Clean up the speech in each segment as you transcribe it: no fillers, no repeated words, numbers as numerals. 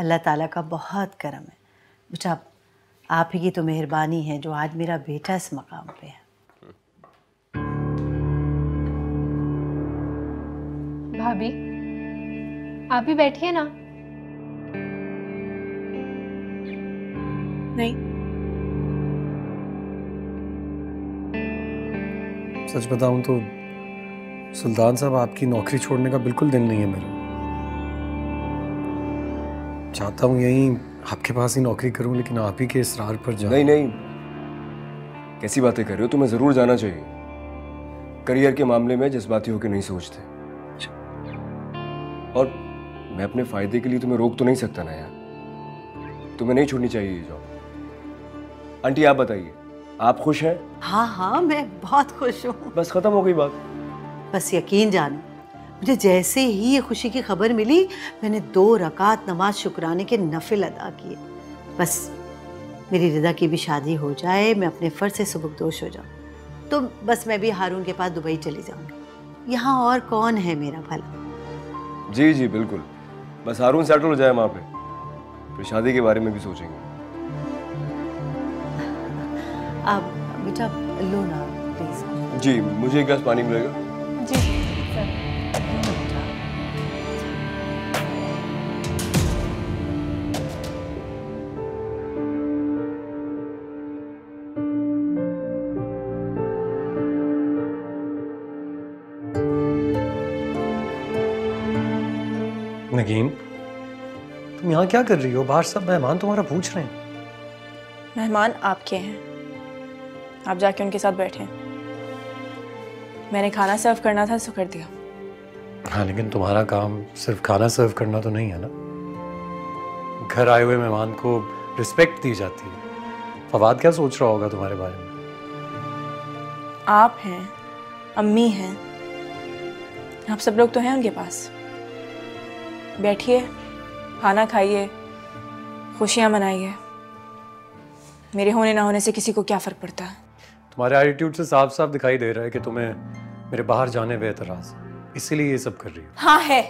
अल्लाह ताला का बहुत करम है बेटा, आप ही की तो मेहरबानी है जो आज मेरा बेटा इस मकाम पे है। भाभी आप भी बैठिए ना। नहीं, सच बताऊं तो सुल्तान साहब, आपकी नौकरी छोड़ने का बिल्कुल दिल नहीं है मेरा। चाहता हूँ यहीं आपके पास ही नौकरी करूं, लेकिन आप ही के इसरार पर जाऊं। नहीं नहीं, कैसी बातें कर रहे हो? तुम्हें जरूर जाना चाहिए। करियर के मामले में जज्बाती होकर नहीं सोचते। और मैं अपने फायदे के लिए तुम्हें रोक तो नहीं सकता ना यार। तुम्हें नहीं छोड़नी चाहिए ये जॉब। आंटी आप बताइए, आप खुश हैं? हाँ हाँ, मैं बहुत खुश हूँ। बस खत्म हो गई बात। बस यकीन जानो, मुझे जैसे ही ये खुशी की खबर मिली, मैंने 2 रकात नमाज शुक्राने के नफिल अदा किए। बस मेरी रिदा की भी शादी हो जाए, मैं अपने फर्ज से सुबकदोश हो जाऊँ, तो बस मैं भी हारून के पास दुबई चली जाऊँगी। यहाँ और कौन है मेरा भला। जी जी बिल्कुल, बस हारून सेटल हो जाए वहाँ पे, फिर शादी के बारे में भी सोचेंगे। आप बेटा लो ना प्लीज। जी, मुझे एक गिलास पानी मिलेगा? जी सर। नगीन, तुम यहाँ क्या कर रही हो? बाहर सब मेहमान तुम्हारा पूछ रहे हैं। मेहमान आपके हैं, आप जाके उनके साथ बैठे। मैंने खाना सर्व करना था तो कर दिया। हाँ, लेकिन तुम्हारा काम सिर्फ खाना सर्व करना तो नहीं है ना। घर आए हुए मेहमान को रिस्पेक्ट दी जाती है। फवाद क्या सोच रहा होगा तुम्हारे बारे में? आप हैं, अम्मी हैं, आप सब लोग तो हैं उनके पास। बैठिए, खाना खाइए, खुशियां मनाइए। मेरे होने ना होने से किसी को क्या फर्क पड़ता है? तुम्हारे एटीट्यूड से साफ साफ दिखाई दे रहा है कि तुम्हें मेरे बाहर जाने पे एतराज है, इसीलिए ये सब कर रही हो। हाँ है,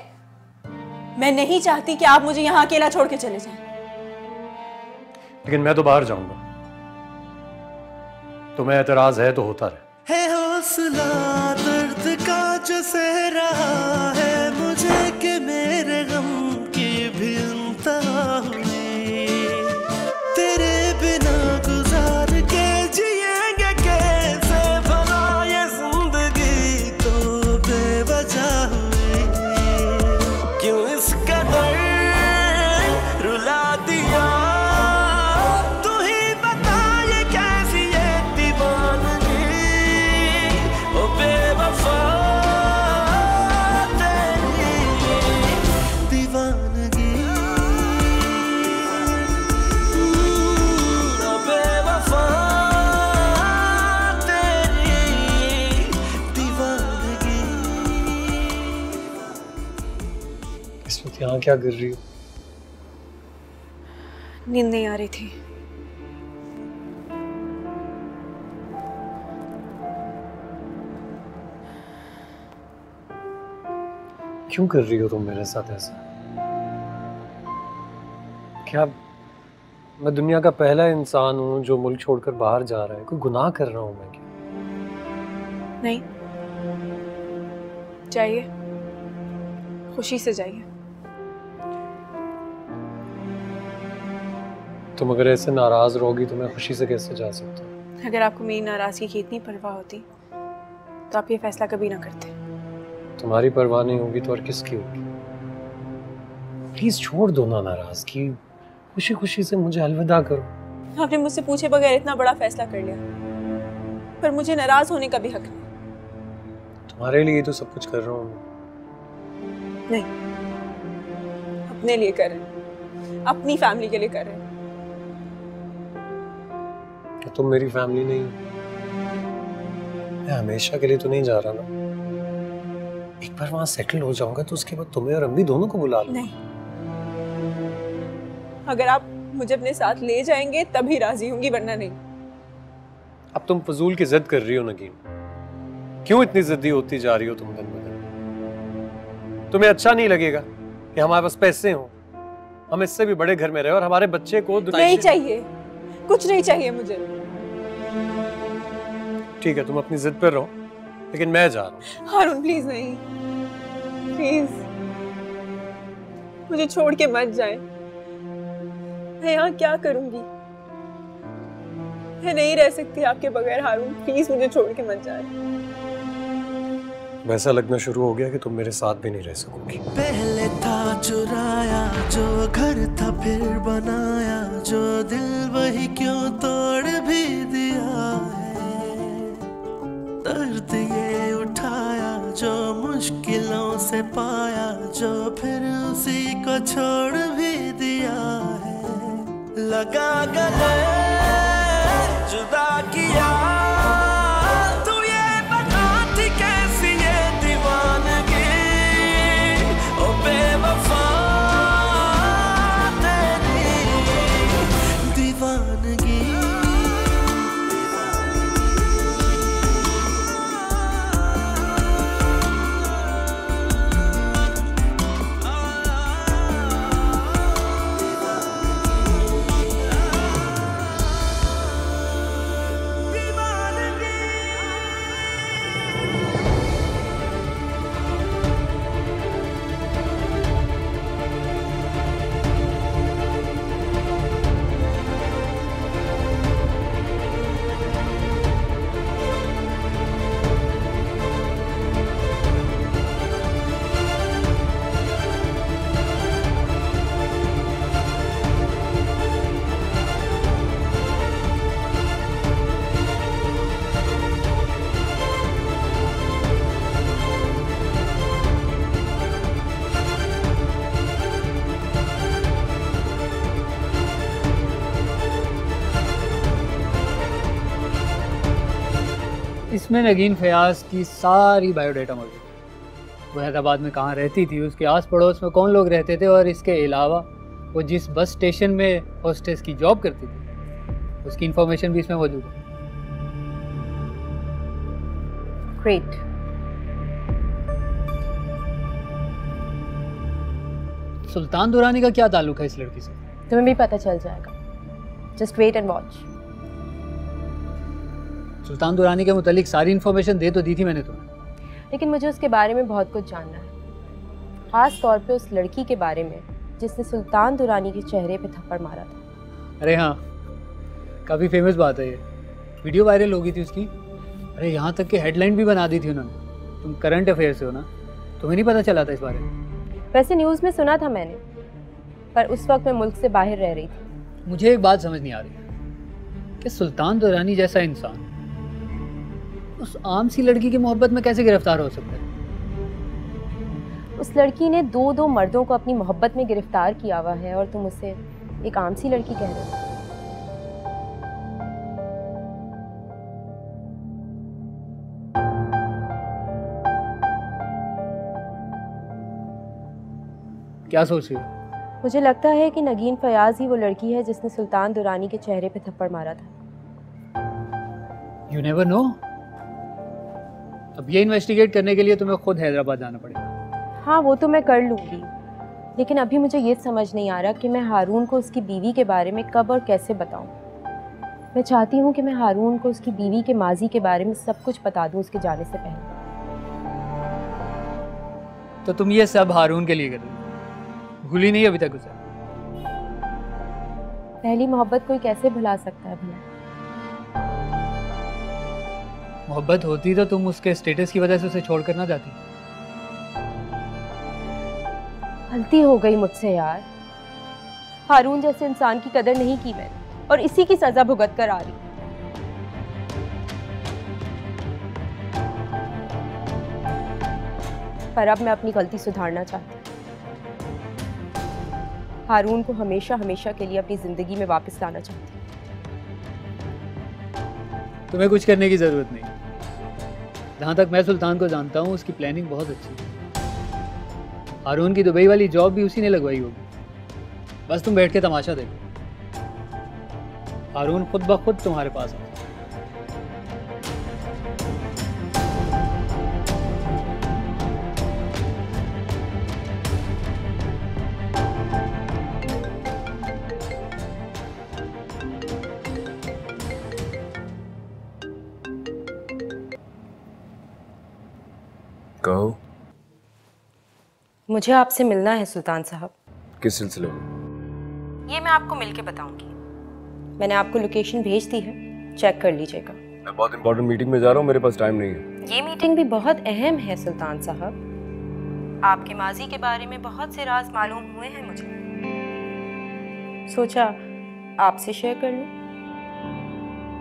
मैं नहीं चाहती कि आप मुझे यहाँ अकेला छोड़ के चले जाएं। लेकिन मैं तो बाहर जाऊंगा। तुम्हें एतराज है तो होता रहे। है हौसला दर्द का जो सह रहा है मुझे, कि मेरे गम की भी इंतहा हुई। तेरे बिना गुजार के जिएंगे कैसे, भला ये जिंदगी तो बेवजह हुई। क्यों इस कदर रुला दिया, तू ही बता ये कैसी ये दीवानगी। ओ बेवफा तेरी दीवानगी, ओ बेवफा तेरी दीवानगी। इस वक्त यहाँ क्या कर रही हो? नींद नहीं आ रही थी। क्यों कर रही हो तुम मेरे साथ ऐसा? क्या मैं दुनिया का पहला इंसान हूँ जो मुल्क छोड़कर बाहर जा रहा है? कोई गुनाह कर रहा हूँ मैं क्या? नहीं, जाइए, खुशी से जाइए। तुम अगर ऐसे नाराज रहोगी तो मैं खुशी से कैसे जा सकता हूँ? अगर आपको मेरी नाराजगी की इतनी परवाह होती तो आप ये फैसला कभी ना करते। तुम्हारी परवाह नहीं होगी तो और किसकी होगी? प्लीज छोड़ दो ना नाराजगी, खुशी खुशी से मुझे अलविदा करो। आपने मुझसे पूछे बगैर इतना बड़ा फैसला कर लिया, पर मुझे नाराज होने का भी हक नहीं। तुम्हारे लिए तो सब कुछ कर रहा हूँ नहीं, अपने लिए कर रहे हैं, अपनी फैमिली के लिए कर रहे हैं। मैं। तुम मेरी फैमिली नहीं हो। मैं हमेशा के लिए तो नहीं जा रहा ना। एक बार वहां सेटल हो जाऊंगा तो उसके बाद तुम्हें और अम्मी दोनों को बुला लूंगा। नहीं, अगर आप मुझे अपने साथ ले जाएंगे तभी राजी होंगी, वरना नहीं। अब तुम फजूल की जिद कर रही हो नगीन। क्यों इतनी जिद्दी होती जा रही हो तुम दिन ब दिन? तुम्हें अच्छा नहीं लगेगा कि हमारे पास पैसे हों, हम इससे भी बड़े घर में रहे और हमारे बच्चे को नहीं चाहिए, कुछ नहीं चाहिए मुझे। ठीक है, तुम अपनी जिद पर रहो, लेकिन मैं जा रहा हूँ। हारून प्लीज नहीं, प्लीज मुझे छोड़ के मत जाए। मैं यहाँ क्या करूंगी? मैं नहीं रह सकती आपके बगैर। हारून प्लीज मुझे छोड़ के मत जाए। वैसा लगना शुरू हो गया कि तुम मेरे साथ भी नहीं रह सकोगी। पहले था चुराया जो घर था, फिर बनाया जो दिल, वही क्यों तोड़ भी दिया है। दर्द ये उठाया जो मुश्किलों से पाया, जो फिर उसी को छोड़ भी दिया है। लगा गले जुदा किया, तू ये बता थी कैसी ये दीवानगी, ओ बेवफा तेरी दीवानगी। इसमें नगीन फयाज की सारी बायोडाटा मौजूद है। वो हैदराबाद में कहाँ रहती थी, उसके आस पड़ोस में कौन लोग रहते थे, और इसके अलावा वो जिस बस स्टेशन में होस्टेस की जॉब करती थी उसकी इंफॉर्मेशन भी इसमें मौजूद है। ग्रेट। सुल्तान दुरानी का क्या ताल्लुक है इस लड़की से? तुम्हें भी पता चल जाएगा। Just wait and watch. Sultan Durrani के मुतालिक सारी इन्फॉर्मेशन दे तो दी थी मैंने तुम्हें, लेकिन मुझे उसके बारे में बहुत कुछ जानना है, खास तौर पे उस लड़की के बारे में जिसने सुल्तान दुरानी के चेहरे पे थप्पड़ मारा था। अरे हाँ, काफ़ी फेमस बात है ये, वीडियो वायरल हो गई थी उसकी। अरे यहाँ तक कि हेडलाइन भी बना दी थी उन्होंने। तुम करंट अफेयर से हो ना, तुम्हें नहीं पता चला था इस बारे में? वैसे न्यूज़ में सुना था मैंने, पर उस वक्त मैं मुल्क से बाहर रह रही थी। मुझे एक बात समझ नहीं आ रही कि सुल्तान दुरानी जैसा इंसान उस आम सी लड़की की मोहब्बत में कैसे गिरफ्तार हो सकता है? उस लड़की ने दो मर्दों को अपनी मोहब्बत में गिरफ्तार किया हुआ है और तुम उसे एक आम सी लड़की कह रहे हो। क्या सोच रही हो? मुझे लगता है कि नगीन फयाज ही वो लड़की है जिसने सुल्तान दुरानी के चेहरे पे थप्पड़ मारा था। You never know. अब ये इन्वेस्टिगेट करने के लिए तुम्हें खुद हैदराबाद जाना पड़ेगा। हाँ, वो तो मैं कर लूँगी, लेकिन अभी मुझे ये समझ नहीं आ रहा कि मैं हारून को उसकी बीवी के बारे में कब और कैसे बताऊँ। मैं चाहती हूँ कि मैं हारून को उसकी बीवी के माजी के बारे में सब कुछ बता दूँ उसके जाने से पहले। तो तुम ये सब हारून के लिए कर रही हो? भूली नहीं अभी तक उसे? पहली मोहब्बत कोई कैसे भुला सकता है भला? मोहब्बत होती तो तुम उसके स्टेटस की वजह से उसे छोड़कर ना जाती। गलती हो गई मुझसे यार। हारून जैसे इंसान की कदर नहीं की मैंने, और इसी की सजा भुगत कर आ रही। पर अब मैं अपनी गलती सुधारना चाहती हूँ। हारून को हमेशा हमेशा के लिए अपनी जिंदगी में वापस लाना चाहती हूँ। तुम्हें कुछ करने की जरूरत नहीं। जहाँ तक मैं सुल्तान को जानता हूँ उसकी प्लानिंग बहुत अच्छी है। हारून की दुबई वाली जॉब भी उसी ने लगवाई होगी। बस तुम बैठ के तमाशा देखो, हारून खुद ब खुद तुम्हारे पास आ। कहो। मुझे आपसे मिलना है सुल्तान साहब। किस सिलसिले में? ये मैं आपको मिलके बताऊंगी। मैंने आपको लोकेशन भेज दी है, चेक कर लीजिएगा। मैं बहुत इंपॉर्टेंट मीटिंग में जा रहा हूँ, मेरे पास टाइम नहीं है। ये मीटिंग भी बहुत अहम है सुल्तान साहब। आपके माजी के बारे में बहुत से राज मालूम हुए हैं मुझे, सोचा आपसे शेयर कर लूं।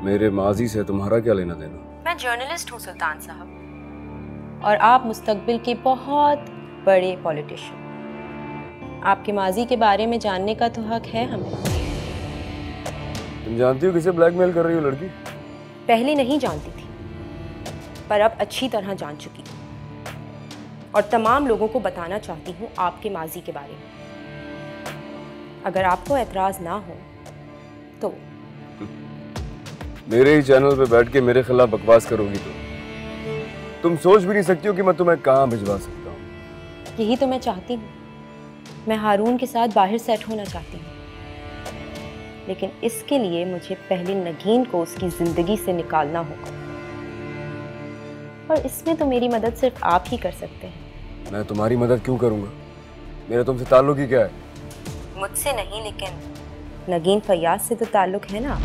मेरे माजी से तुम्हारा क्या लेना देना? मैं जर्नलिस्ट हूँ सुल्तान साहब, और आप मुस्तकबिल के बहुत बड़े पॉलिटिशियन। आपके माजी के बारे में जानने का तो हक है हमें। तुम जानती हो किसे ब्लैकमेल कर रही हो लड़की? पहले नहीं जानती थी, पर अब अच्छी तरह जान चुकी हूँ, और तमाम लोगों को बताना चाहती हूँ आपके माजी के बारे में। अगर आपको एतराज ना हो तो। मेरे ही चैनल पे बैठ के मेरे खिलाफ बकवास करोगी तो तुम सोच भी नहीं सकती हो कि मैं तुम्हें कहाँ भिजवा सकता हूँ। यही तो मैं चाहती हूँ। मैं हारून के साथ बाहर सेट होना चाहती हूँ, लेकिन इसके लिए मुझे पहले नगीन को उसकी जिंदगी से निकालना होगा, और इसमें तो मेरी मदद सिर्फ आप ही कर सकते हैं। मैं तुम्हारी मदद क्यों करूँगा? मेरा तुमसे ताल्लुक ही क्या है? मुझसे नहीं, लेकिन नगीन फैयाज से तो ताल्लुक है ना।